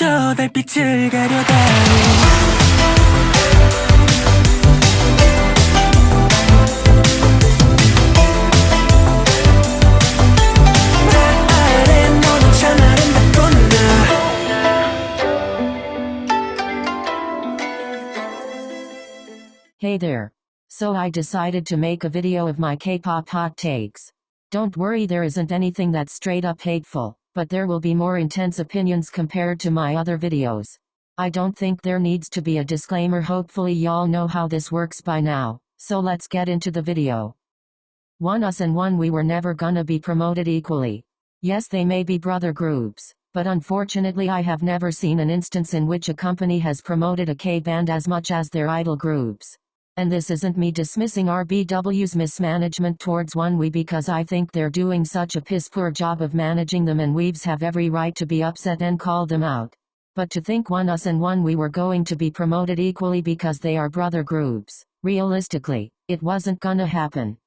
저 달빛을 가려다니 Hey there. So I decided to make a video of my K-pop hot takes. Don't worry, there isn't anything that's straight up hateful, but there will be more intense opinions compared to my other videos. I don't think there needs to be a disclaimer. Hopefully y'all know how this works by now, so let's get into the video. Oneus and Onewe were never gonna be promoted equally. Yes, they may be brother groups, but unfortunately I have never seen an instance in which a company has promoted a K-band as much as their idol groups. And this isn't me dismissing RBW's mismanagement towards Onewe, because I think they're doing such a piss-poor job of managing them, and weaves have every right to be upset and call them out. But to think Oneus and Onewe were going to be promoted equally because they are brother groups, realistically, it wasn't gonna happen.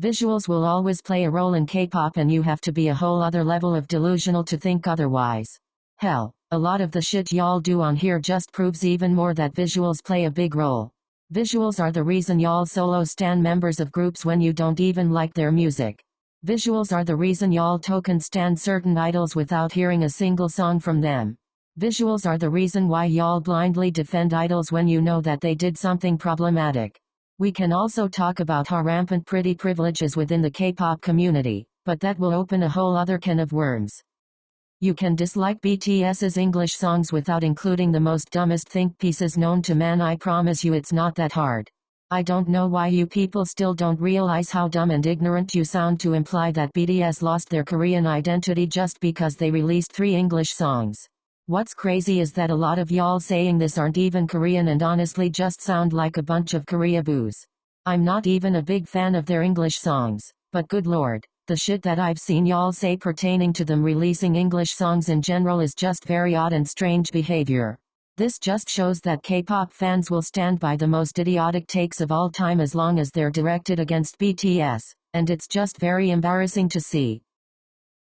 Visuals will always play a role in K-pop, and you have to be a whole other level of delusional to think otherwise. Hell, a lot of the shit y'all do on here just proves even more that visuals play a big role. Visuals are the reason y'all solo stan members of groups when you don't even like their music. Visuals are the reason y'all token stan certain idols without hearing a single song from them. Visuals are the reason why y'all blindly defend idols when you know that they did something problematic. We can also talk about how rampant pretty privilege is within the K-pop community, but that will open a whole other can of worms. You can dislike BTS's English songs without including the most dumbest think pieces known to man. I promise you it's not that hard. I don't know why you people still don't realize how dumb and ignorant you sound to imply that BTS lost their Korean identity just because they released 3 English songs. What's crazy is that a lot of y'all saying this aren't even Korean and honestly just sound like a bunch of Korea boos. I'm not even a big fan of their English songs, but good lord. The shit that I've seen y'all say pertaining to them releasing English songs in general is just very odd and strange behavior. This just shows that K-pop fans will stand by the most idiotic takes of all time as long as they're directed against BTS, and it's just very embarrassing to see.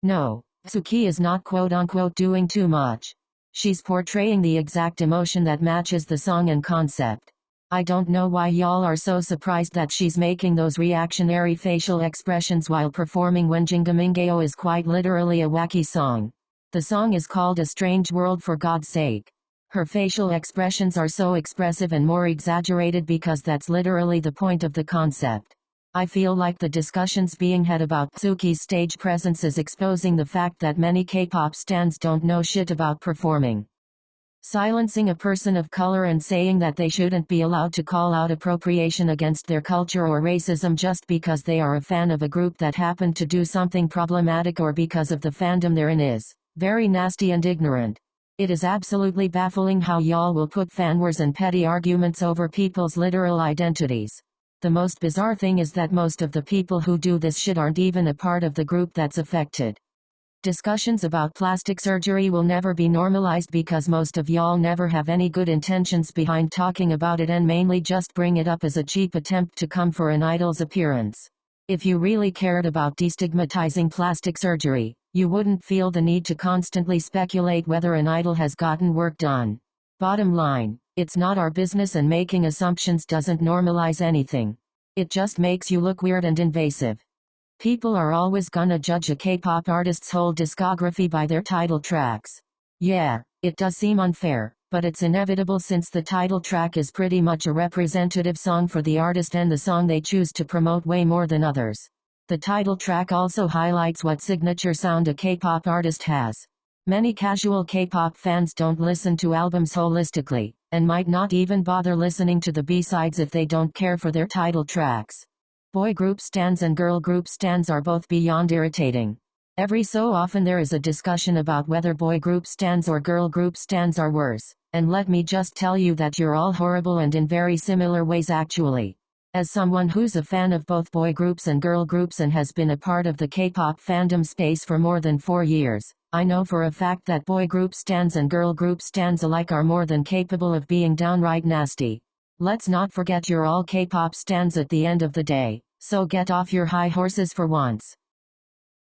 No, Tsuki is not quote-unquote doing too much. She's portraying the exact emotion that matches the song and concept. I don't know why y'all are so surprised that she's making those reactionary facial expressions while performing when Jingamingeo is quite literally a wacky song. The song is called A Strange World, for God's sake. Her facial expressions are so expressive and more exaggerated because that's literally the point of the concept. I feel like the discussions being had about Tsuki's stage presence is exposing the fact that many K-pop stans don't know shit about performing. Silencing a person of color and saying that they shouldn't be allowed to call out appropriation against their culture or racism just because they are a fan of a group that happened to do something problematic or because of the fandom they're in is very nasty and ignorant. It is absolutely baffling how y'all will put fan wars and petty arguments over people's literal identities. The most bizarre thing is that most of the people who do this shit aren't even a part of the group that's affected. Discussions about plastic surgery will never be normalized because most of y'all never have any good intentions behind talking about it and mainly just bring it up as a cheap attempt to come for an idol's appearance. If you really cared about destigmatizing plastic surgery, you wouldn't feel the need to constantly speculate whether an idol has gotten work done. Bottom line, it's not our business, and making assumptions doesn't normalize anything. It just makes you look weird and invasive. People are always gonna judge a K-pop artist's whole discography by their title tracks. Yeah, it does seem unfair, but it's inevitable since the title track is pretty much a representative song for the artist and the song they choose to promote way more than others. The title track also highlights what signature sound a K-pop artist has. Many casual K-pop fans don't listen to albums holistically, and might not even bother listening to the B-sides if they don't care for their title tracks. Boygroup stans and girlgroup stans are both beyond irritating. Every so often there is a discussion about whether boygroup stans or girlgroup stans are worse, and let me just tell you that you're all horrible and in very similar ways actually. As someone who's a fan of both boy groups and girl groups and has been a part of the K-pop fandom space for more than 4 years, I know for a fact that boy group stans and girl group stans alike are more than capable of being downright nasty. Let's not forget you're all K-pop stans at the end of the day, so get off your high horses for once.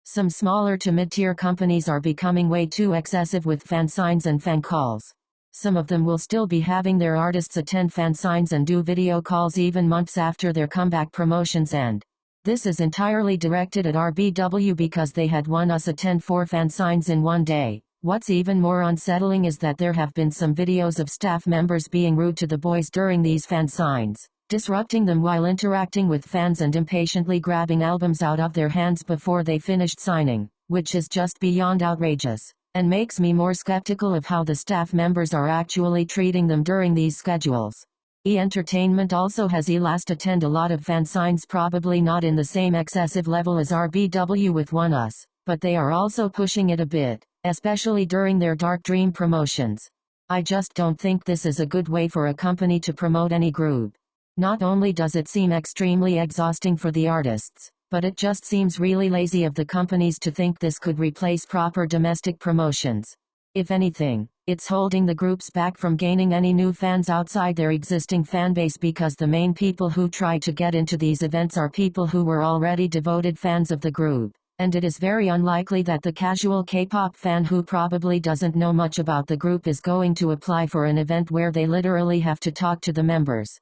Some smaller to mid-tier companies are becoming way too excessive with fansigns and fan calls. Some of them will still be having their artists attend fansigns and do video calls even months after their comeback promotions end. This is entirely directed at RBW because they had us attend 4 fansigns in one day. What's even more unsettling is that there have been some videos of staff members being rude to the boys during these fansigns, disrupting them while interacting with fans and impatiently grabbing albums out of their hands before they finished signing, which is just beyond outrageous, and makes me more skeptical of how the staff members are actually treating them during these schedules. Entertainment also has last attend a lot of fansigns, probably not in the same excessive level as RBW with Us, but they are also pushing it a bit, especially during their Dark Dream promotions. I just don't think this is a good way for a company to promote any group. Not only does it seem extremely exhausting for the artists, but it just seems really lazy of the companies to think this could replace proper domestic promotions. If anything, it's holding the groups back from gaining any new fans outside their existing fanbase because the main people who try to get into these events are people who were already devoted fans of the group, and it is very unlikely that the casual K-pop fan who probably doesn't know much about the group is going to apply for an event where they literally have to talk to the members.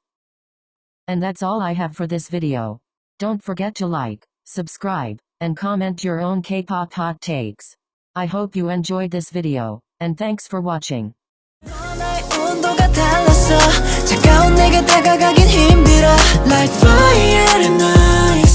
And that's all I have for this video. Don't forget to like, subscribe, and comment your own K-pop hot takes. I hope you enjoyed this video, and thanks for watching. 너나의 온도가 달랐어 차가운 내게 다가가긴 힘들어 Like fire and ice